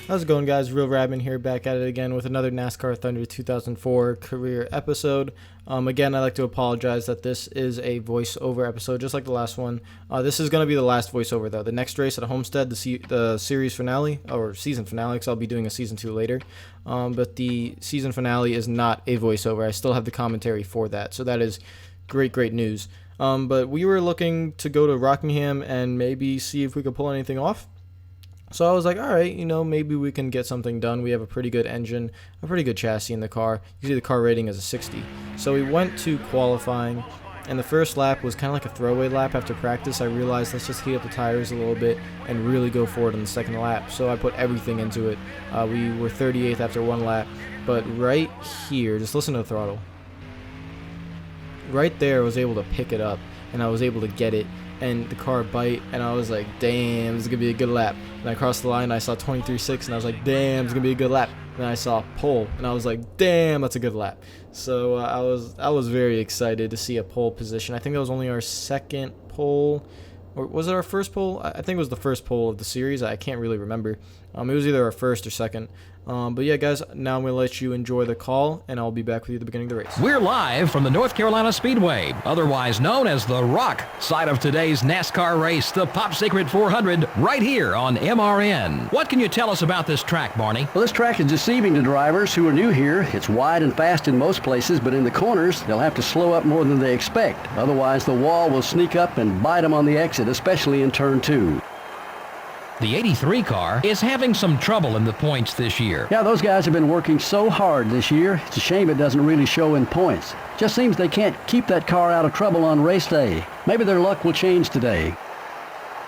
How's it going, guys? RealRadman here, back at it again with another NASCAR Thunder 2004 career episode. Again, I'd like to apologize that this is a voiceover episode, just like the last one. This is going to be the last voiceover, though. The next race at Homestead, the series finale, or season finale, because I'll be doing a season 2 later. But the season finale is not a voiceover. I still have the commentary for that, so that is great news. But we were looking to go to Rockingham and maybe see if we could pull anything off. So I was like, all right, maybe we can get something done. We have a pretty good engine, a pretty good chassis in the car. You see the car rating is a 60. So we went to qualifying, and the first lap was kind of like a throwaway lap after practice. I realized let's just heat up the tires a little bit and really go for it in the second lap. So I put everything into it. We were 38th after one lap, but right here, just listen to the throttle. Right there, I was able to pick it up, and I was able to get it, and the car bite, and I was like, damn, this is going to be a good lap. And I crossed the line, and I saw 23.6, and I was like, damn, it's going to be a good lap. And I saw pole, and I was like, damn, that's a good lap. So I was very excited to see a pole position. I think that was only our second pole, or was it our first pole? I think it was the first pole of the series. I can't really remember. It was either our first or second. But yeah, guys, now I'm going to let you enjoy the call, and I'll be back with you at the beginning of the race. We're live from the North Carolina Speedway, otherwise known as the Rock side of today's NASCAR race, the Pop Secret 400, right here on MRN. What can you tell us about this track, Barney? Well, this track is deceiving to drivers who are new here. It's wide and fast in most places, but in the corners, they'll have to slow up more than they expect. Otherwise, the wall will sneak up and bite them on the exit, especially in turn 2. The 83 car is having some trouble in the points this year. Yeah, those guys have been working so hard this year. It's a shame it doesn't really show in points. Just seems they can't keep that car out of trouble on race day. Maybe their luck will change today.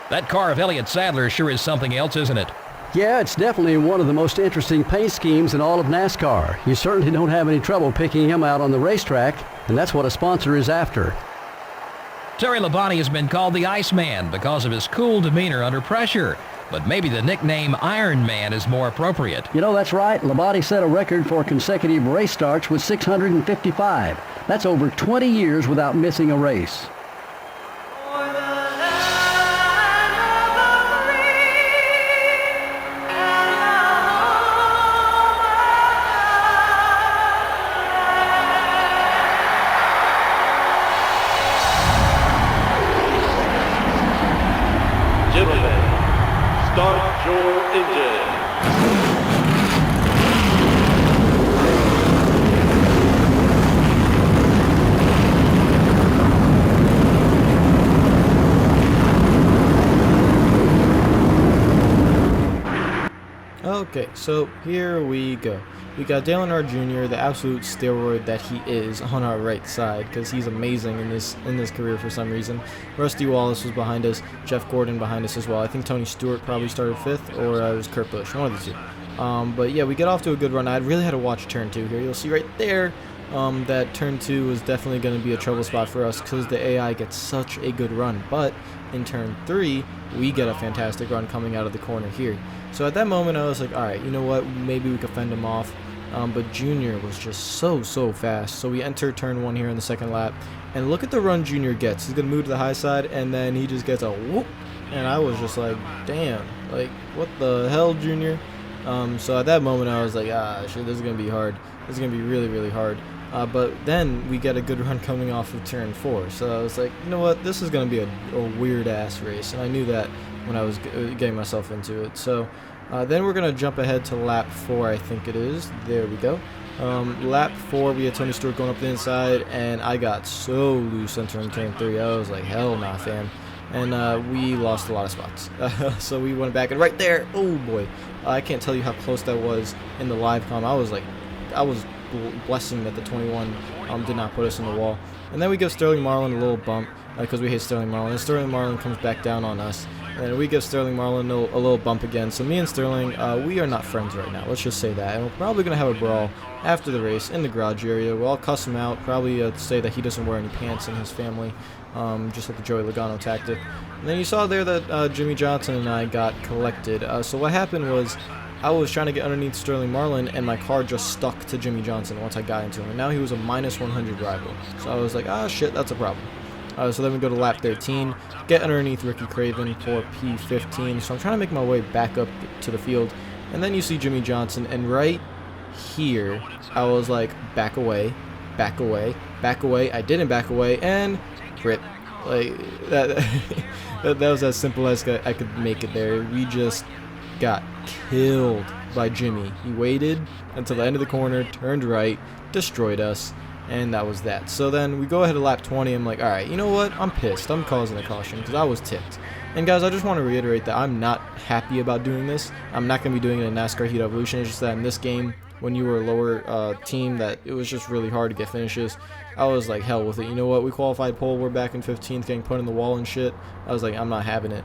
That car of Elliott Sadler sure is something else, isn't it? Yeah, it's definitely one of the most interesting paint schemes in all of NASCAR. You certainly don't have any trouble picking him out on the racetrack, and that's what a sponsor is after. Terry Labonte has been called the Iceman because of his cool demeanor under pressure. But maybe the nickname Iron Man is more appropriate. That's right. Labonte set a record for consecutive race starts with 655. That's over 20 years without missing a race. Gentlemen, start your engine. Okay, so here we go. We got Dale Earnhardt Jr., the absolute steroid that he is, on our right side, because he's amazing in this career for some reason. Rusty Wallace was behind us, Jeff Gordon behind us as well. I think Tony Stewart probably started 5th, or it was Kurt Busch, one of the two. But yeah, we get off to a good run. I really had to watch turn 2 here. You'll see right there that turn 2 is definitely going to be a trouble spot for us because the AI gets such a good run. But in turn 3, we get a fantastic run coming out of the corner here. So at that moment, I was like, all right, you know what? Maybe we could fend him off. But Junior was just so fast. So we enter turn 1 here in the second lap. And look at the run Junior gets. He's going to move to the high side, and then he just gets a whoop. And I was just like, damn. Like, what the hell, Junior? So at that moment, I was like, shit, this is going to be hard. This is going to be really hard. But then we get a good run coming off of turn 4. So I was like, you know what? This is going to be a weird-ass race. And I knew that when I was getting myself into it. So then we're going to jump ahead to lap 4, I think it is. There we go. Lap 4, we had Tony Stewart going up the inside, and I got so loose entering turn 3. I was like, hell nah, fam. And we lost a lot of spots. So we went back, and right there, oh boy. I can't tell you how close that was in the live comm. I was blessing that the 21 did not put us in the wall. And then we give Sterling Marlin a little bump because we hate Sterling Marlin. And Sterling Marlin comes back down on us. And we give Sterling Marlin a little bump again. So me and Sterling, we are not friends right now. Let's just say that. And we're probably going to have a brawl after the race in the garage area. We'll all cuss him out. Probably say that he doesn't wear any pants in his family. Just like the Joey Logano tactic. And then you saw there that Jimmy Johnson and I got collected. So what happened was I was trying to get underneath Sterling Marlin, and my car just stuck to Jimmy Johnson once I got into him. And now he was a minus 100 rival. So I was like, shit, that's a problem. So then we go to lap 13, get underneath Ricky Craven for P15. So I'm trying to make my way back up to the field. And then you see Jimmy Johnson, and right here, I was like, back away, back away, back away. I didn't back away, and rip. Like, that, that was as simple as I could make it there. We just got killed by Jimmy. He waited until the end of the corner, turned right, destroyed us, and that was that. So then we go ahead to lap 20. I'm like, alright, you know what? I'm pissed. I'm causing a caution because I was tipped. And guys, I just want to reiterate that I'm not happy about doing this. I'm not going to be doing it in NASCAR Heat Evolution. It's just that in this game, when you were a lower team, that it was just really hard to get finishes. I was like, hell with it. You know what? We qualified pole. We're back in 15th, getting put in the wall and shit. I was like, I'm not having it.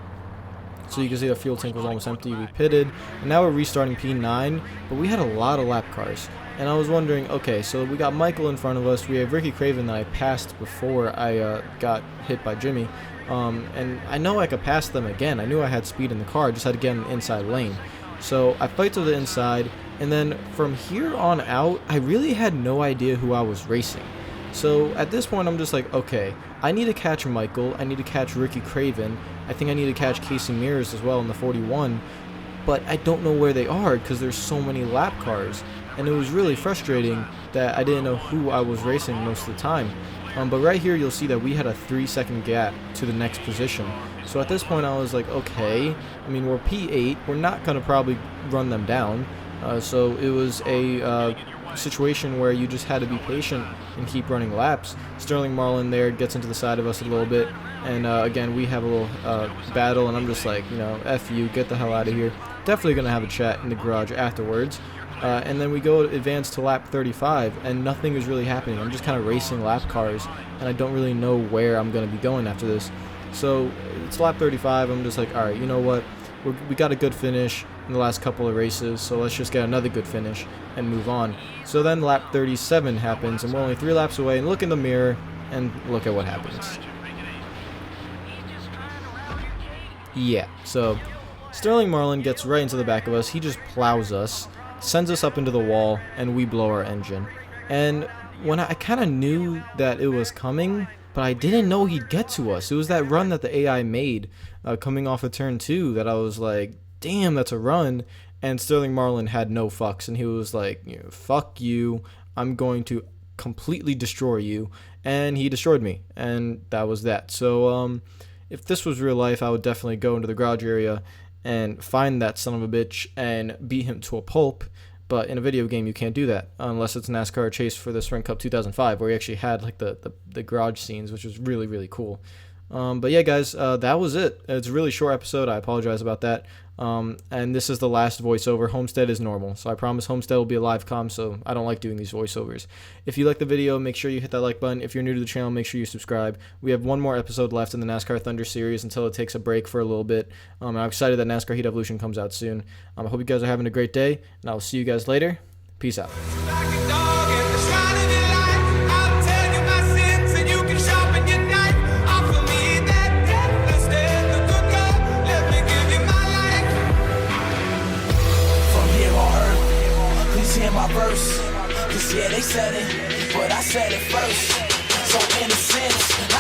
So you can see the fuel tank was almost empty. We pitted, and now we're restarting P9, but we had a lot of lap cars. And I was wondering, okay, so we got Michael in front of us. We have Ricky Craven that I passed before I got hit by Jimmy. And I know I could pass them again. I knew I had speed in the car. I just had to get in the inside lane. So I fight to the inside, and then from here on out, I really had no idea who I was racing. So at this point, I'm just like, okay, I need to catch Michael. I need to catch Ricky Craven. I think I need to catch Casey Mears as well in the 41. But I don't know where they are because there's so many lap cars. And it was really frustrating that I didn't know who I was racing most of the time. But right here, you'll see that we had a 3-second gap to the next position. So at this point, I was like, okay, I mean, we're P8. We're not going to probably run them down. So it was a situation where you just had to be patient and keep running laps. Sterling Marlin there gets into the side of us a little bit. And again, we have a little battle. And I'm just like, you know, F you, get the hell out of here. Definitely going to have a chat in the garage afterwards. And then we go advance to lap 35, and nothing is really happening. I'm just kind of racing lap cars, and I don't really know where I'm going to be going after this. So it's lap 35. I'm just like, all right, you know what? We got a good finish in the last couple of races, so let's just get another good finish and move on. So then lap 37 happens, and we're only 3 laps away, and look in the mirror, and look at what happens. Yeah, so Sterling Marlin gets right into the back of us. He just plows us, sends us up into the wall, and we blow our engine. And when I kind of knew that it was coming, but I didn't know he'd get to us. It was that run that the AI made coming off of turn 2 that I was like, damn, that's a run. And Sterling Marlin had no fucks, and he was like, you know, fuck you, I'm going to completely destroy you. And he destroyed me, and that was that. So if this was real life, I would definitely go into the garage area and find that son of a bitch and beat him to a pulp. But in a video game, you can't do that unless it's NASCAR Chase for the Sprint Cup 2005, where you actually had like the garage scenes, which was really, really cool. But yeah, guys, that was it. It's a really short episode. I apologize about that. And this is the last voiceover. Homestead is normal, so I promise Homestead will be a live comm, so I don't like doing these voiceovers. If you like the video, make sure you hit that like button. If you're new to the channel, make sure you subscribe. We have one more episode left in the NASCAR Thunder series until it takes a break for a little bit. I'm excited that NASCAR Heat Evolution comes out soon. I hope you guys are having a great day, and I'll see you guys later. Peace out. Hear my verse, cause yeah, they said it, but I said it first. So in a sense,